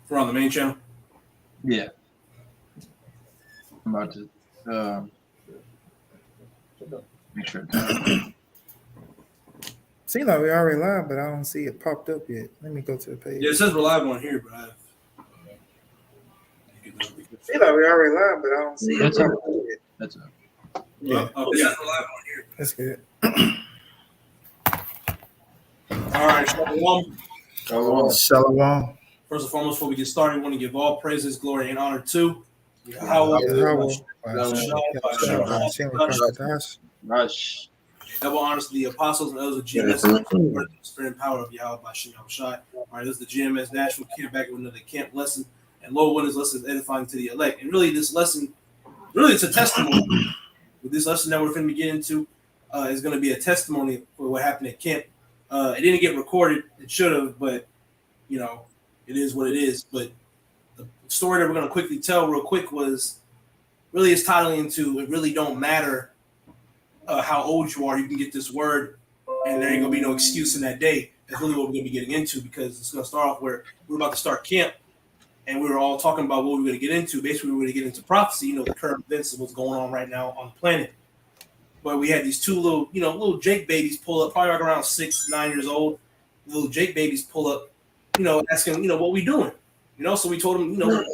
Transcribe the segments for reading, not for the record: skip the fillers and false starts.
For on the main channel. Yeah. I'm about to make sure. Seems like we already live, but I don't see it popped up yet. Let me go to the page. Yeah, it says we're live on here, but Seems like we already live, but I don't see it That's popped up. up yet. That's up. Yeah. It says we're live on here. That's good. All right, Shalom. Shalom. First and foremost, before we get started, we want to give all praises, glory, and honor to Yahweh, Rush. double honors to the apostles and others of GMS, the spirit and power of Yahweh by Shem Shai. All right, this is the GMS Nashville Camp back with another camp lesson. And Lord, when this lesson is edifying to the elect. And really, this lesson, it's a testimony. With this lesson that we're going to get into is going to be a testimony for what happened at camp. It didn't get recorded. It should have, but, it is what it is. But the story that we're going to quickly tell real quick was really is titling into it really don't matter how old you are. You can get this word, and there ain't going to be no excuse in that day. That's really what we're going to be getting into, because it's going to start off where we're about to start camp, and we were all talking about what we were going to get into. Basically, we were going to get into prophecy, the current events of what's going on right now on the planet. But we had these two little Jake babies pull up, probably like around 6-9 years old. Little Jake babies pull up, asking, what we doing? So we told them, the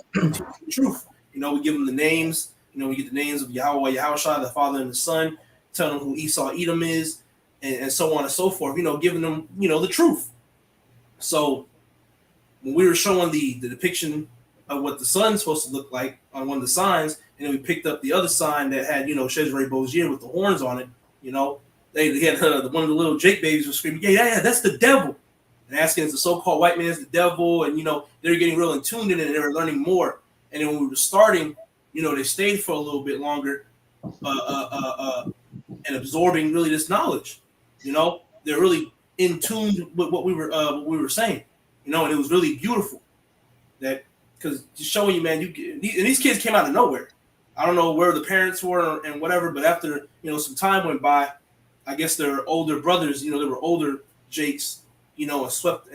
truth. We give them the names. We get the names of Yahweh, Yahushua, the Father and the Son, tell them who Esau, Edom is, and so on and so forth, giving them, the truth. So when we were showing the depiction of what the sun's supposed to look like on one of the signs, and then we picked up the other sign that had, Shezre Bozier with the horns on it, they had one of the little Jake babies was screaming, yeah, that's the devil. And asking if the so-called white man is the devil, and, they're getting real in tuned in it, and they were learning more. And then when we were starting, they stayed for a little bit longer and absorbing really this knowledge. They're really in tune with what we were saying, and it was really beautiful. That because just showing you, man, and these kids came out of nowhere. I don't know where the parents were and whatever, but after some time went by, I guess their older brothers, they were older Jakes, and swept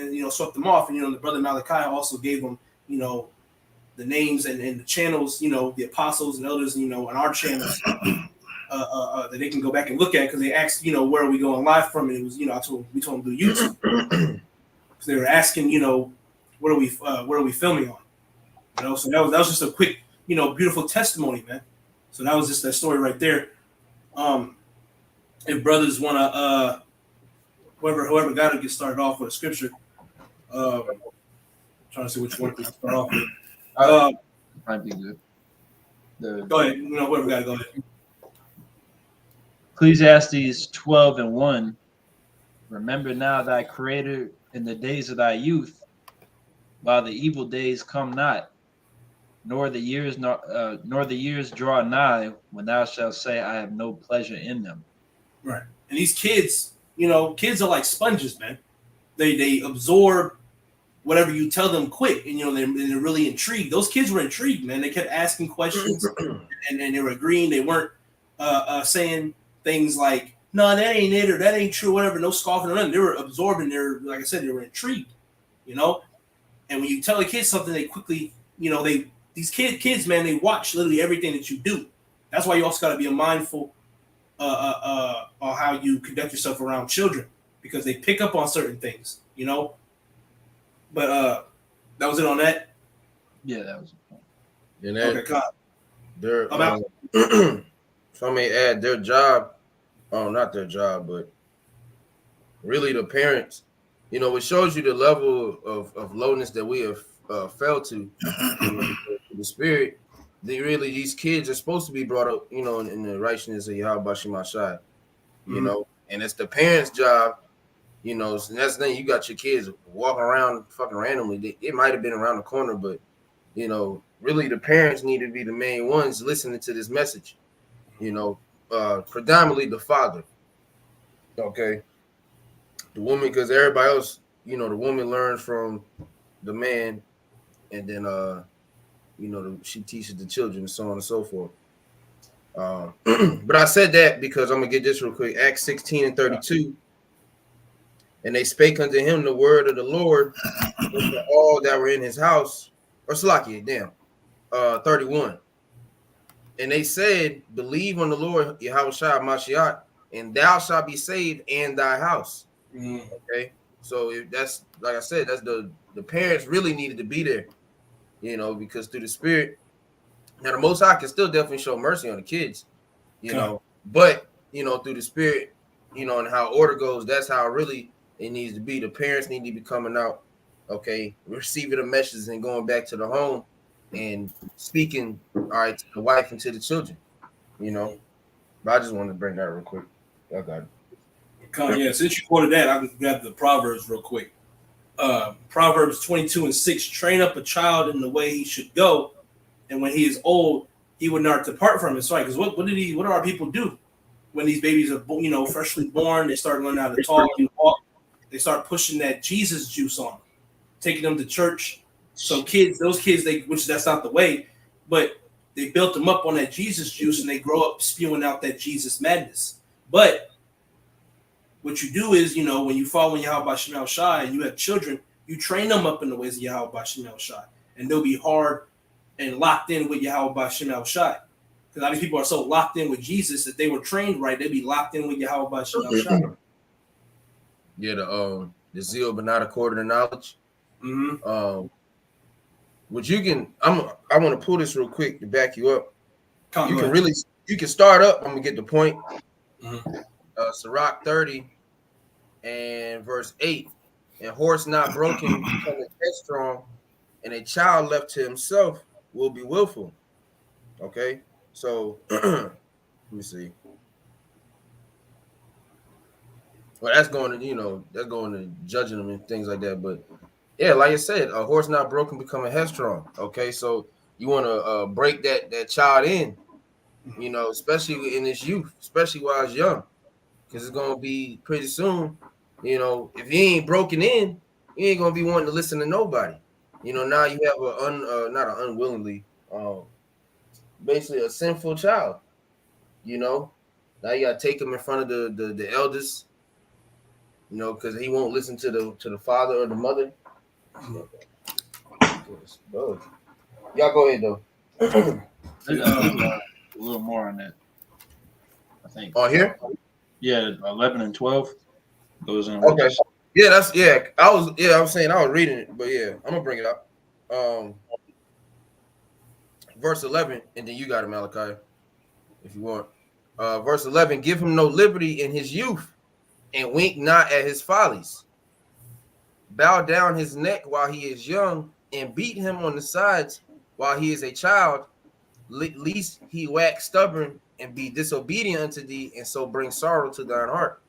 them off, and the brother Malachi also gave them, the names and the channels, the apostles and elders, and our channels that they can go back and look at, because they asked, where are we going live from? And it was, we told them to YouTube, because they were asking, what are we filming on? So that was just a quick, beautiful testimony, man. So that was just that story right there. If brothers want to, whoever got to get started off with a scripture, trying to see which one to start off with. Might be good. Go ahead. Whoever got to go ahead. Ecclesiastes 12:1. Remember now thy Creator in the days of thy youth, while the evil days come not, nor the years draw nigh, when thou shalt say, I have no pleasure in them. Right. And these kids, kids are like sponges, man. They absorb whatever you tell them quick, and they're really intrigued. Those kids were intrigued, man. They kept asking questions, and they were agreeing. They weren't saying things like, "No, that ain't it," or "That ain't true," whatever. No scoffing or nothing. They were absorbing. Like I said, they were intrigued, And when you tell a kid something, they quickly, these kids, man, they watch literally everything that you do. That's why you also got to be mindful on how you conduct yourself around children, because they pick up on certain things, But that was it on that. Yeah, that was the point. And that, okay, their about so I may add their job. Oh, not their job, but really the parents. It shows you the level of lowness that we have fell to the spirit. These kids are supposed to be brought up, in the righteousness of Yahweh Shemashai, and it's the parents' job, so that's the thing. You got your kids walking around fucking randomly. It might have been around the corner, but, really the parents need to be the main ones listening to this message, predominantly the father. Okay. The woman, because everybody else, the woman learns from the man, and then, she teaches the children and so on and so forth. But I said that because I'm going to get this real quick. Acts 16:32. And they spake unto him the word of the Lord unto all that were in his house. Or Slakia, damn. 31. And they said, believe on the Lord Yahushua Mashiach, and thou shalt be saved and thy house. Okay. So if that's, like I said, that's the parents really needed to be there, you know, because through the spirit, now the Most High can still definitely show mercy on the kids, you know, but, you know, through the spirit, you know, and how order goes, that's how really it needs to be. The parents need to be coming out, okay, receiving the messages and going back to the home and speaking, all right, to the wife and to the children, you know. But I just wanted to bring that real quick. I got it. Yeah, since you quoted that, I can grab the Proverbs real quick. Proverbs 22:6, train up a child in the way he should go, and when he is old, he would not depart from it. Sorry, because what do our people do when these babies are, you know, freshly born? They start learning how to talk and walk. They start pushing that Jesus juice on them, taking them to church. So those kids, which that's not the way, but they built them up on that Jesus juice, and they grow up spewing out that Jesus madness. But what you do is, you know, when you follow Yahweh Shemel Shai and you have children, you train them up in the ways of Yahweh Shemel Shai, and they'll be hard and locked in with Yahweh Shemel Shai. Because a lot of people are so locked in with Jesus that they were trained right, they'd be locked in with Yahweh Shemel Shai. Yeah, the zeal but not according to knowledge. Mm-hmm. Which you can, I want to pull this real quick to back you up. You can start up. I'm gonna get the point. Sirach 30 and verse 8, and horse not broken becometh headstrong, and a child left to himself will be willful. Okay, so let me see. Well, that's going to, you know, that's going to judging them and things like that. But yeah, like I said, a horse not broken becoming headstrong. Okay, so you want to break that child in, you know, especially in his youth, especially while he's young, because it's gonna be pretty soon. You know, if he ain't broken in, he ain't gonna be wanting to listen to nobody. You know, now you have not an unwillingly, basically a sinful child. You know, now you gotta take him in front of the elders. You know, because he won't listen to the father or the mother. Y'all go ahead though. A little more on that, I think. On here? Yeah, 11 and 12 goes in. Okay. Yeah, I was saying I was reading it, but yeah, I'm gonna bring it up. Verse 11, and then you got it, Malachi, if you want. Verse 11, give him no liberty in his youth, and wink not at his follies. Bow down his neck while he is young, and beat him on the sides while he is a child, lest he wax stubborn and be disobedient unto thee, and so bring sorrow to thine heart.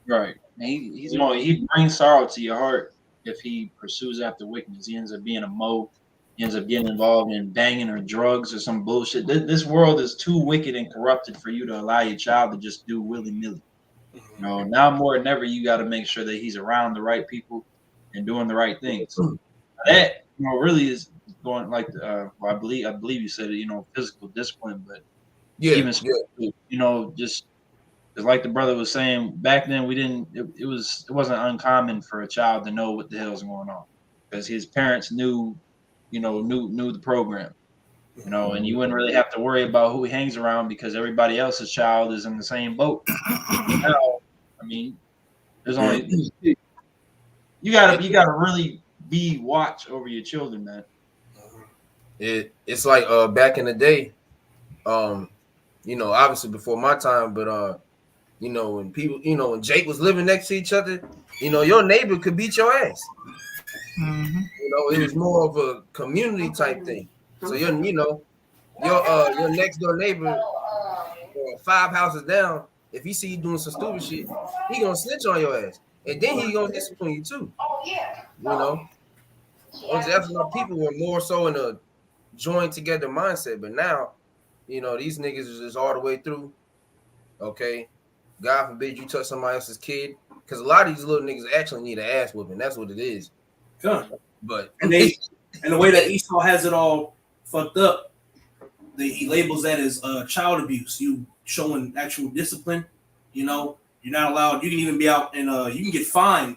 Right. He brings sorrow to your heart if he pursues after wickedness. He ends up being a mo. He ends up getting involved in banging or drugs or some bullshit. This world is too wicked and corrupted for you to allow your child to just do willy-nilly. You know, now more than ever, you got to make sure that he's around the right people and doing the right things. That, you know, really is going like, I believe you said it, you know, physical discipline, but you know, just like the brother was saying back then, it wasn't uncommon for a child to know what the hell's going on because his parents knew the program, you know, and you wouldn't really have to worry about who he hangs around because everybody else's child is in the same boat. Now, I mean, there's only you gotta really watch over your children, man. It's like back in the day, you know, obviously before my time, but you know, when people, you know, when Jake was living next to each other, you know, your neighbor could beat your ass. Mm-hmm. You know, it was more of a community type thing. So your next door neighbor, 5 houses down, if he see you doing some stupid shit, he gonna snitch on your ass, and then he gonna discipline you too. You know, that's why people were more so in a joined together mindset, but now, you know, these niggas is just all the way through. Okay, God forbid you touch somebody else's kid, because a lot of these little niggas actually need an ass whooping. That's what it is. But and the way that Esau has it all fucked up, he labels that as child abuse. You showing actual discipline, you know, you're not allowed. You can even be out and you can get fined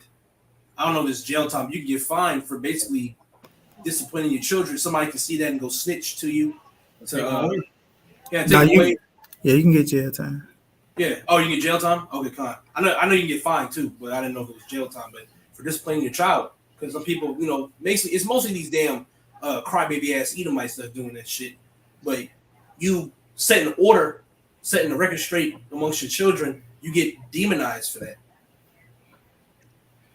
I don't know if it's jail time. You can get fined for basically disciplining your children. Somebody can see that and go snitch to you. Take away. Yeah, take away. You can get jail time. Yeah. Oh, you can get jail time? Okay, fine. I know you can get fined too, but I didn't know if it was jail time. But for disciplining your child, because some people, basically it's mostly these damn crybaby ass Edomites that's doing that shit. But you setting the record straight amongst your children, you get demonized for that.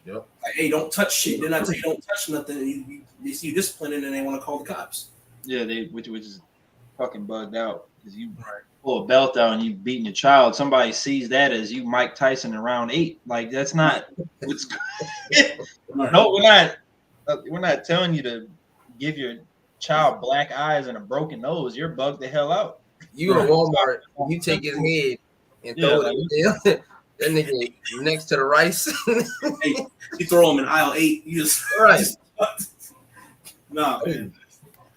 Yep. Like, hey, don't touch shit. Then I tell you don't touch nothing. They see you disciplining and they want to call the cops. Yeah, which is fucking bugged out because you pull a belt out and you beating your child. Somebody sees that as you Mike Tyson in round 8. Like that's not. No, we're not telling you to give your child black eyes and a broken nose. You're bugged the hell out. You in Walmart, you take his head and throw it. That nigga next to the rice. Hey, you throw him in aisle 8. You just nah, man.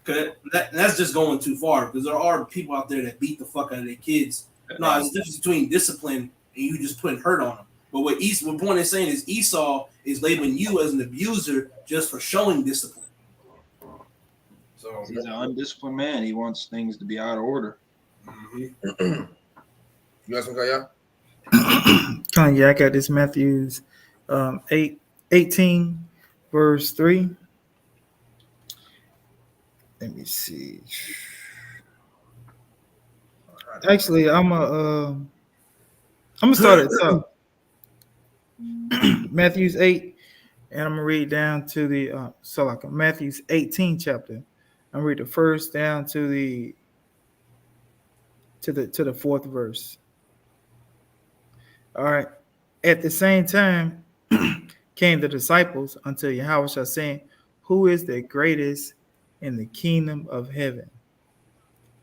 That's just going too far because there are people out there that beat the fuck out of their kids. No, it's the difference between discipline and you just putting hurt on them. But what point is saying is Esau is labeling you as an abuser just for showing discipline. So he's an undisciplined man. He wants things to be out of order. Mm-hmm. You got some guy? Yeah, I got this Matthews 18 verse 3. Let me see. Actually, I'm gonna start at the top. Matthews 8, and I'm gonna read down to the Matthews 18 chapter. I'm gonna read the first down to the 4th verse. All right. At the same time came the disciples unto Yahushua, saying, who is the greatest in the kingdom of heaven?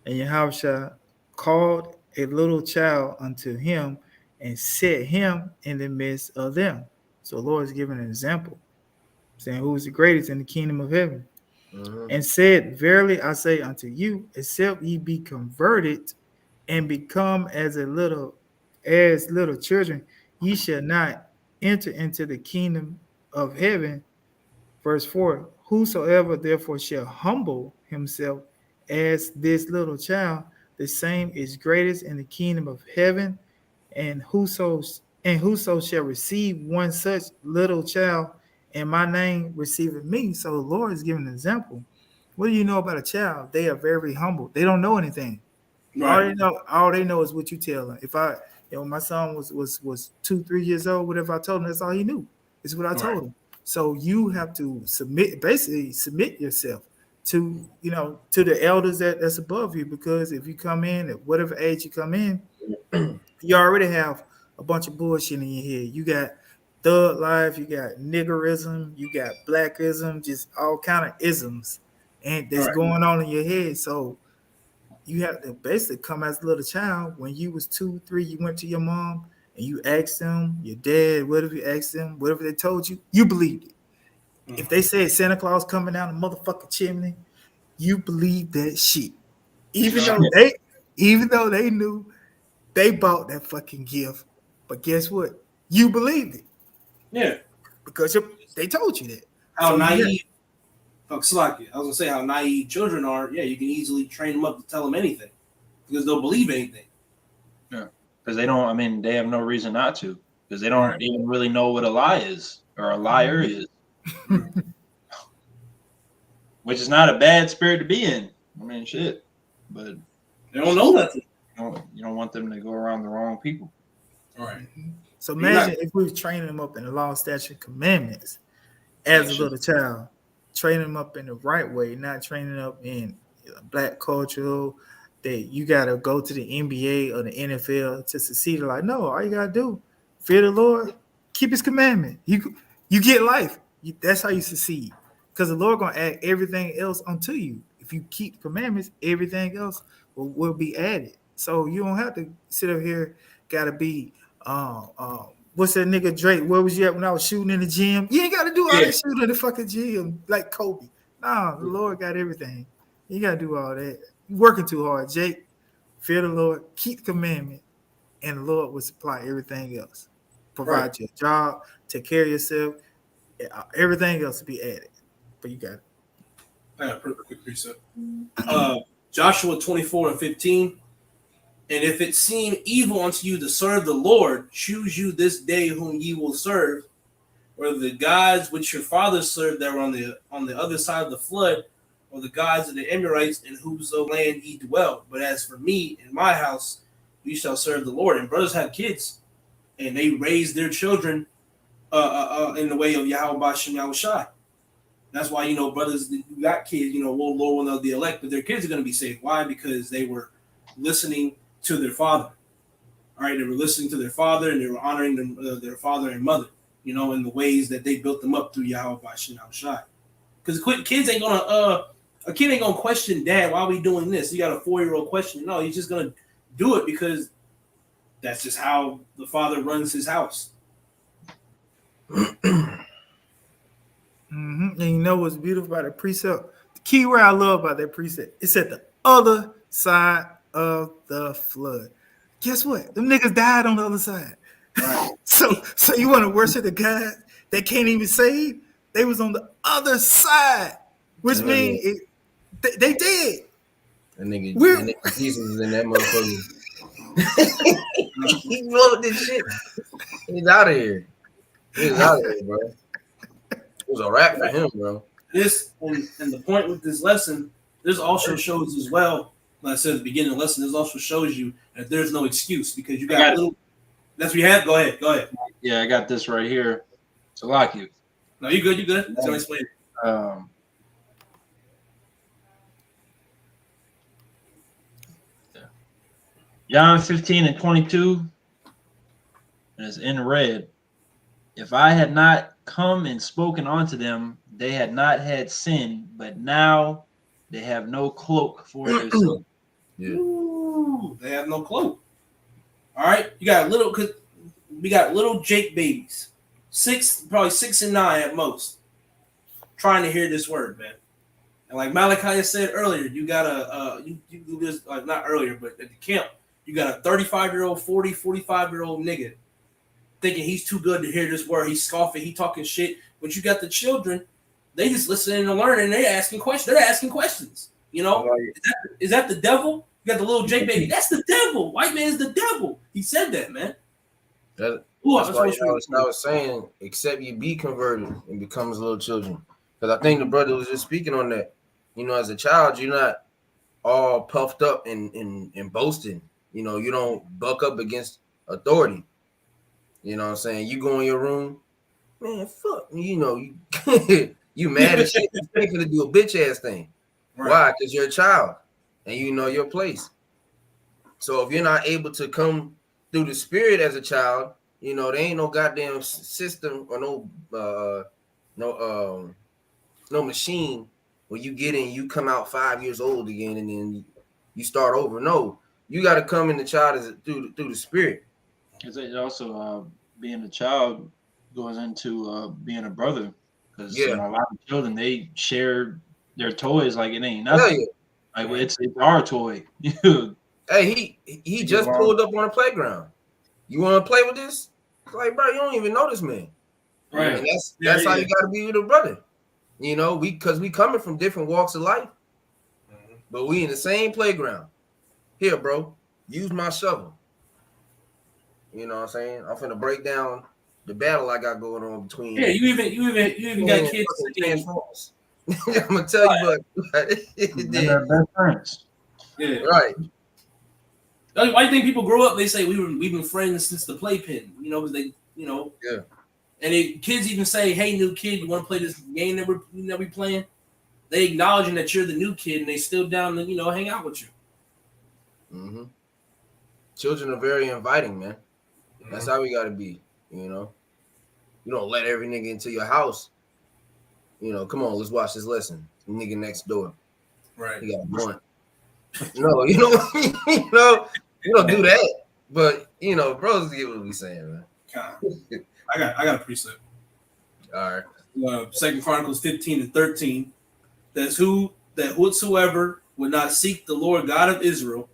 And Yahushua called a little child unto him and set him in the midst of them. So the Lord is giving an example, saying, who is the greatest in the kingdom of heaven? Mm-hmm. And said, verily I say unto you, except ye be converted and become as little children, ye shall not enter into the kingdom of heaven. Verse 4, whosoever therefore shall humble himself as this little child, the same is greatest in the kingdom of heaven. And whoso shall receive one such little child in my name receiveth me. So the Lord is giving an example. What do you know about a child? They are very humble. They don't know anything. Right. All they know is what you tell them. If my son was 2-3 years old, whatever I told him, that's all he knew. It's what I told him. So you have to submit yourself to the elders that's above you, because if you come in at whatever age you come in, you already have a bunch of bullshit in your head. You got thug life, you got niggerism, you got blackism, just all kind of isms, and that's going on in your head. So you have to basically come as a little child. When you was 2-3, you went to your mom and you asked them, your dad, whatever you asked them, whatever they told you, you believed it. Mm-hmm. If they said Santa Claus coming down the motherfucking chimney, you believe that shit. Even though they knew they bought that fucking gift, but guess what? You believed it. Yeah. Because they told you that. How naive. I was gonna say how naive children are. Yeah, you can easily train them up to tell them anything because they'll believe anything. Yeah, because they don't. I mean, they have no reason not to, because they don't even really know what a lie is or a liar is, which is not a bad spirit to be in. I mean, shit, but they don't know nothing. You don't want them to go around the wrong people. All right. So imagine if we were training them up in the law, statute, and commandments as a little child. Train them up in the right way, not training up in black culture that you got to go to the NBA or the NFL to succeed. Like, no, all you got to do, fear the Lord, keep his commandment. You get life. That's how you succeed, because the Lord going to add everything else unto you. If you keep commandments, everything else will be added. So you don't have to sit up here, got to be what's that nigga Drake? Where was you at when I was shooting in the gym? You ain't got to do all that shooting in the fucking gym like Kobe. Nah, the Lord got everything. You got to do all that. You're working too hard, Jake. Fear the Lord, keep the commandment, and the Lord will supply everything else. Provide you a job, take care of yourself, Everything else will be added. But you got it. I got a quick precept. Joshua 24:15. And if it seem evil unto you to serve the Lord, choose you this day whom ye will serve, whether the gods which your fathers served that were on the other side of the flood, or the gods of the Amorites in whose land ye dwell. But as for me and my house, we shall serve the Lord. And brothers have kids, and they raise their children in the way of Yahweh Bashem Yahushai. That's why, brothers who got kids, Lord will know the elect, but their kids are going to be saved. Why? Because they were listening to their father. All right, they were listening to their father, and they were honoring them, their father and mother, in the ways that they built them up through Yahweh Bashem Yahushai. Because kids ain't gonna a kid ain't gonna question, Dad, why are we doing this? You got a 4-year-old question. No, he's just gonna do it because that's just how the father runs his house. And you know what's beautiful about that precept? The key word I love about that precept, it's at the other side of the flood. Guess what? Them niggas died on the other side. Right. So you want to worship the God that can't even save? They was on the other side, which means they did. That nigga Jesus is in that motherfucker. He wrote this shit. He's out of here. He's out of here, bro. It was a wrap for him, bro. This and the point with this lesson, this also shows as well. Like I said at the beginning of the lesson, this also shows you that there's no excuse because you got little. That's what you have. Go ahead. Yeah, I got this right here. To lock you. No, you good. So explain it. John 15:22, and it's in red. If I had not come and spoken unto them, they had not had sin, but now they have no cloak for their sin. Yeah. Ooh, they have no cloak. All right, you got we got little Jake babies, probably 6 and 9 at most, trying to hear this word, man. And like Malachi said earlier, you got you do this not earlier, but at the camp, you got a 35-year-old, 45-year-old nigga thinking he's too good to hear this word. He's scoffing, he talking shit. But you got the children, they just listening and learning. They're asking questions. Is that the devil? You got the little J baby. That's the devil. White man is the devil. He said that, man. That's why I was saying, except you be converted and becomes little children. Because I think the brother was just speaking on that. As a child, you're not all puffed up and boasting. You don't buck up against authority. You know what I'm saying? You go in your room, man, fuck. You you mad as shit. You're thinking to do a bitch ass thing. Right. Why? Because you're a child and you know your place. So if you're not able to come through the spirit as a child, there ain't no goddamn system or no machine where you get in, you come out 5 years old again, and then you start over. No, you got to come in the child through the spirit. Because it also being a child goes into being a brother. Because a lot of children, they share their toys like it ain't nothing. Yeah. Like it's our toy. Hey, he just pulled up on the playground. You want to play with this? Like, bro, you don't even know this man. Right. And that's how you got to be with a brother. Because we coming from different walks of life, but we in the same playground. Here, bro, use my shovel. You know what I'm saying? I'm finna break down the battle I got going on between. Yeah, you even got kids. I'm gonna tell you, but they're best friends. Yeah, right. Why do you think people grow up? They say we've been friends since the playpen. Because they, Yeah. And kids even say, "Hey, new kid, you want to play this game that we playing?" They acknowledging that you're the new kid, and they still down to hang out with you. Mm-hmm. Children are very inviting, man. That's how we got to be. You don't let every nigga into your house. Come on, let's watch this lesson. Nigga next door, right? He got one. No, you don't do that. But bros get what we saying, man. I got a precept. All right. 2 Chronicles 15:13. That whatsoever would not seek the Lord God of Israel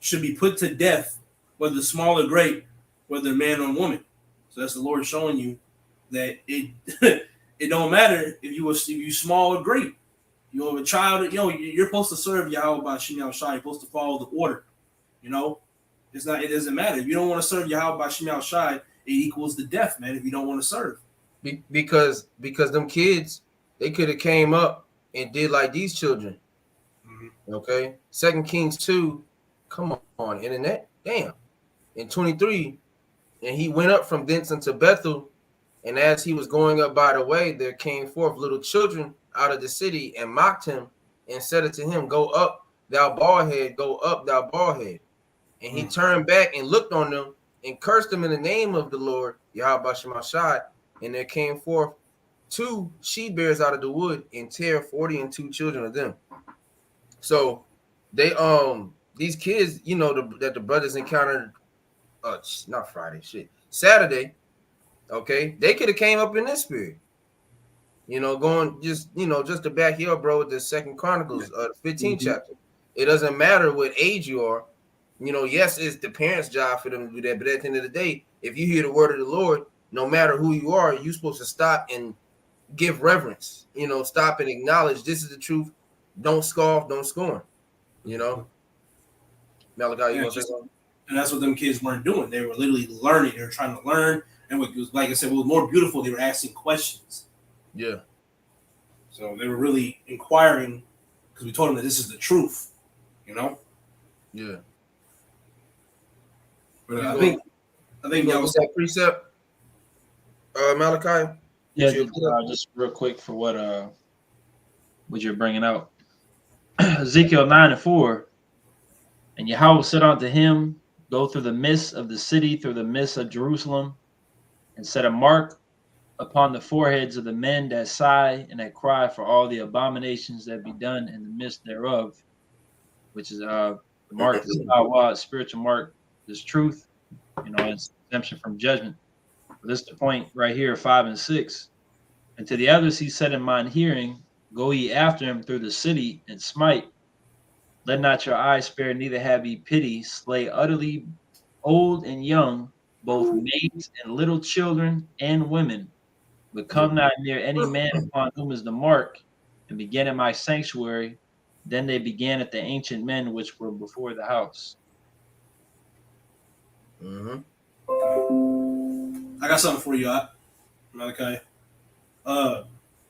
should be put to death, whether small or great, whether man or woman. So that's the Lord showing you that it don't matter if you small or great. You're a child. You're supposed to serve Yahweh by Shem Shai. You're supposed to follow the order. It doesn't matter. If you don't want to serve Yahweh by Shem Shai, it equals the death, man. If you don't want to serve, because them kids, they could have came up and did like these children. Mm-hmm. Okay, 2 Kings 2. Come on, internet. Damn. In 23, and he went up from thence unto Bethel, and as he was going up by the way, there came forth little children out of the city and mocked him and said unto him, Go up, thou bald head, go up, thou bald head. And he turned back and looked on them and cursed them in the name of the Lord, Yahweh Shem Shai. And there came forth 2 she-bears out of the wood and tear 42 children of them. So they these kids, that the brothers encountered not Friday, Saturday, okay, they could have came up in this spirit. Going just to back you up, bro, with the 2 Chronicles, 15th chapter. It doesn't matter what age you are. Yes, it's the parents' job for them to do that, but at the end of the day, if you hear the word of the Lord, no matter who you are, you're supposed to stop and give reverence. Stop and acknowledge this is the truth. Don't scoff, don't scorn. Malachi, you want to say something? And that's what them kids weren't doing. They were literally learning. They were trying to learn, and what was, like I said, what was more beautiful, they were asking questions. Yeah. So they were really inquiring because we told them that this is the truth. Yeah. But I think that was that precept, Malachi. Yeah, just real quick for what you're bringing out. Ezekiel 9:4, and Yahweh said unto him, Go through the midst of the city, through the midst of Jerusalem, and set a mark upon the foreheads of the men that sigh and that cry for all the abominations that be done in the midst thereof, which is the mark is Yahweh, spiritual mark is truth, it's exemption from judgment. But this is the point right here, 5 and 6. And to the others he said in mine hearing, Go ye after him through the city and smite. Let not your eyes spare, neither have ye pity. Slay utterly old and young, both maids and little children and women. But come not near any man upon whom is the mark, and begin in my sanctuary. Then they began at the ancient men which were before the house. Mm-hmm. I got something for you, Malachi.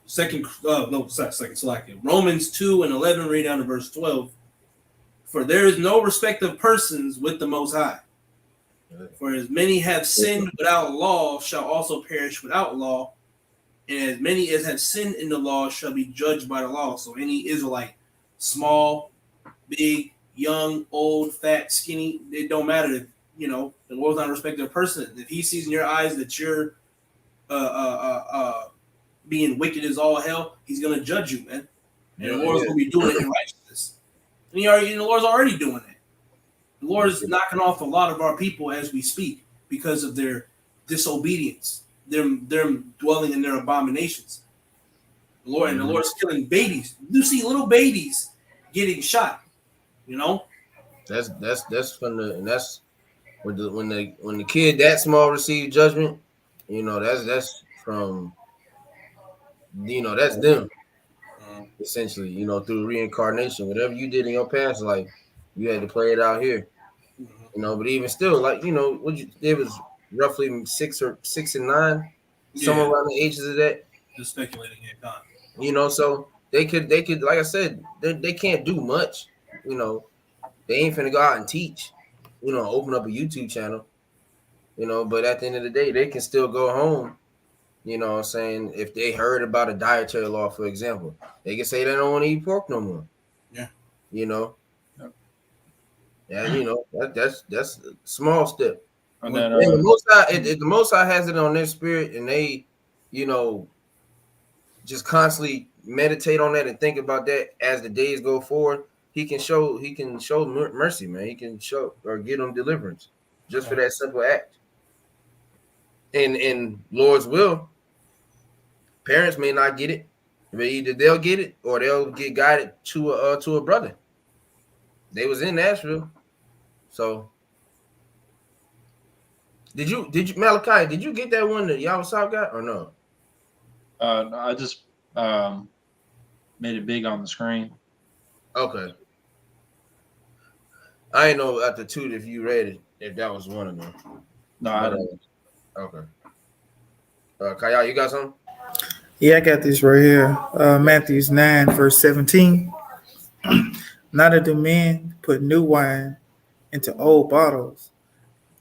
Second Salakia. Romans 2:11, read down to verse 12. For there is no respect of persons with the Most High. For as many have sinned without law shall also perish without law, and as many as have sinned in the law shall be judged by the law. So any Israelite, small, big, young, old, fat, skinny, it don't matter. If, the Lord's not a respecter of person. If he sees in your eyes that you're being wicked as all hell, he's gonna judge you, man. And the Lord's gonna be doing it in righteousness. And the Lord's already doing it. The Lord is knocking off a lot of our people as we speak because of their disobedience, them dwelling in their abominations. The Lord's killing babies. You see little babies getting shot. That's from the, and that's when the kid that small receive judgment. That's from. That's them. Essentially, through reincarnation, whatever you did in your past life, you had to play it out here. But even still, it was roughly 6 and 9, somewhere around the ages of that. Just speculating here, so they could, like I said, they can't do much. They ain't finna go out and teach. Open up a YouTube channel. But at the end of the day, they can still go home. If they heard about a dietary law, for example, they can say they don't want to eat pork no more. Yeah. That's a small step. And When then, the Most High, if the Most High has it on their spirit and they, just constantly meditate on that and think about that as the days go forward, he can show mercy, man. He can show or give them deliverance just for that simple act. And in Lord's will, parents may not get it, but either they'll get it or they'll get guided to a brother. They was in Nashville, so did you Malachi? Did you get that one that Yahweh got or no? I just made it big on the screen. Okay. I ain't know after two if you read it, if that was one of them. No, I But, didn't. Okay. Kaya, you got something? Yeah, I got this right here. Matthews 9, verse 17. Neither do men put new wine into old bottles,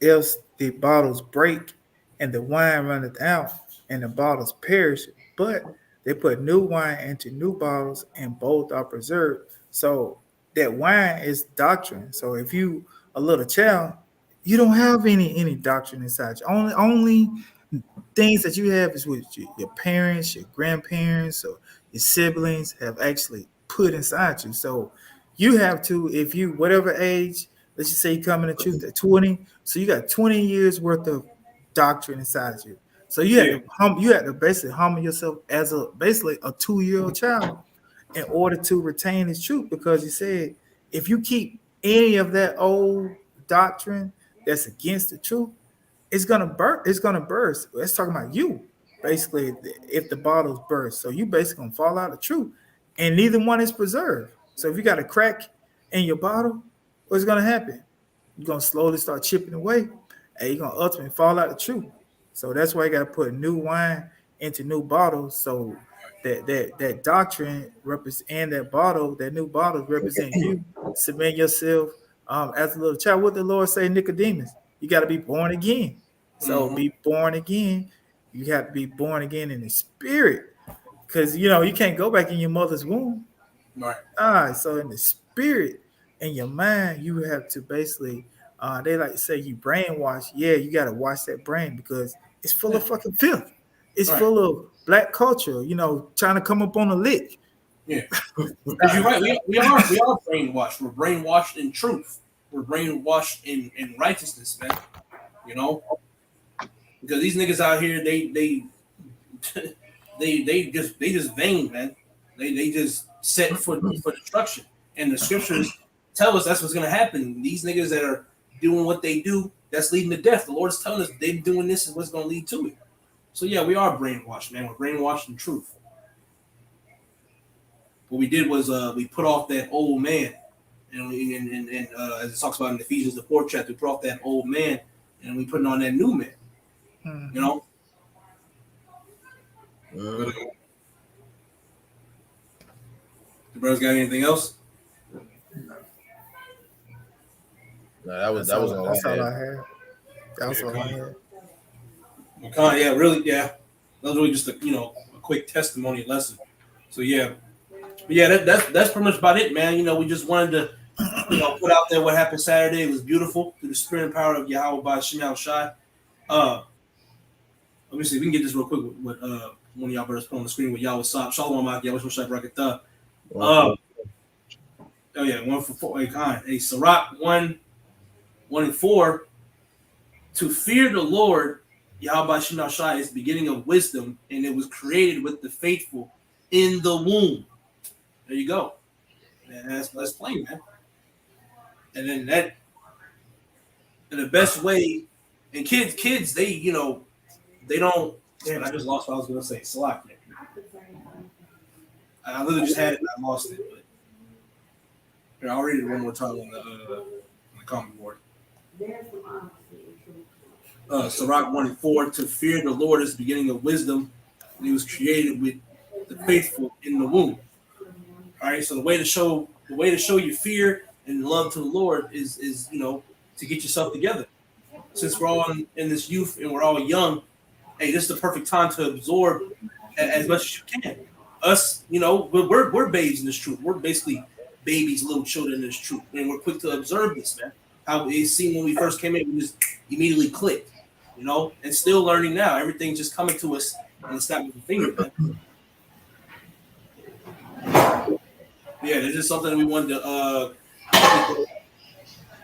else the bottles break, and the wine runneth out, and the bottles perish. But they put new wine into new bottles, and both are preserved. So that wine is doctrine. So if you a little child, you don't have any doctrine inside you. Only things that you have is with your parents, your grandparents, or your siblings have actually put inside you. So you have to, if you whatever age, let's just say you come in the truth at 20, so you got 20 years worth of doctrine inside you. So you had to basically humble yourself as a basically a 2-year-old child in order to retain his truth, because he said if you keep any of that old doctrine that's against the truth, it's gonna burst. It's gonna burst. Let's talk about you. Basically, if the bottles burst, so you basically gonna fall out of truth, and neither one is preserved. So if you got a crack in your bottle, what's gonna happen? You're gonna slowly start chipping away, and you're gonna ultimately fall out of truth. So that's why you gotta put new wine into new bottles, so that doctrine represents, and that new bottle represent you. Submit yourself as a little child. What the Lord say, Nicodemus? You got to be born again. So be born again. You have to be born again in the spirit, because you can't go back in your mother's womb. Right. So in the spirit and your mind, you have to basically. They like to say you brainwash. Yeah, you got to wash that brain because it's full of fucking filth. It's full of black culture. Trying to come up on a lick. Yeah, because you're right. We are brainwashed. We're brainwashed in truth. We're brainwashed in righteousness, man. Because these niggas out here, they just vain, man. They just set for destruction, and the scriptures tell us that's what's gonna happen. These niggas that are doing what they do, that's leading to death. The Lord's telling us they're doing this is what's gonna lead to it. So yeah, we are brainwashed, man. We're brainwashed in truth. What we did was we put off that old man, and as it talks about in Ephesians the 4th chapter, we put off that old man, and we putting on that new man. The brothers got anything else? No, that was all I had. That was all I had. Yeah, really, yeah. That was really just a quick testimony lesson. So yeah. But yeah, that's pretty much about it, man. We just wanted to put out there what happened Saturday. It was beautiful through the spirit and power of Yahweh by Shem Shai. Let me see. We can get this real quick with one of y'all brothers put on the screen with Yahweh Sab. Shalom Mak Yahweh Shai Brakatah. Oh yeah, 1-4. Hey, Sirach 1-4. To fear the Lord, Yahweh Shem Shai, is the beginning of wisdom, and it was created with the faithful in the womb. There you go. Man, that's plain, man. And then and the best way, and kids, they don't. Damn, I just lost what I was gonna say. Slack, man. I literally just had it and I lost it. But here, I'll read it one more time on the comment board. Sirach 1-4. To fear the Lord is the beginning of wisdom, and he was created with the faithful in the womb. All right, so the way to show your fear and love to the Lord is to get yourself together. Since we're all in this youth and we're all young, hey, this is the perfect time to absorb as much as you can. Us, we're babes in this truth. We're basically babies, little children in this truth, and we're quick to observe this, man. How it seemed when we first came in, we just immediately clicked, and still learning now. Everything's just coming to us on the snap of the finger, man. Yeah, there's just something that we wanted to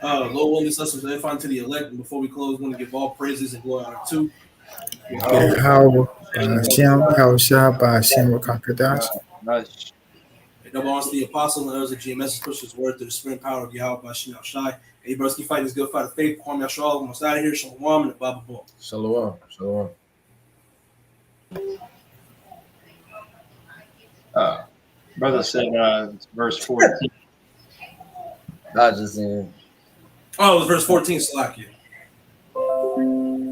low wellness lessons to edify to the elect. And before we close, we want to give all praises and glory honor to double honors to the apostle and others of GMS push his word through the spirit and power of Yahweh by Shem Shai. Hey, brothers, keep fighting this good fight of faith. Kwame Yashua, almost out of here. Shalom and the Baba Ball. Shalom. Brother said verse 14. Not just in. Oh, it was verse 14, Salakia.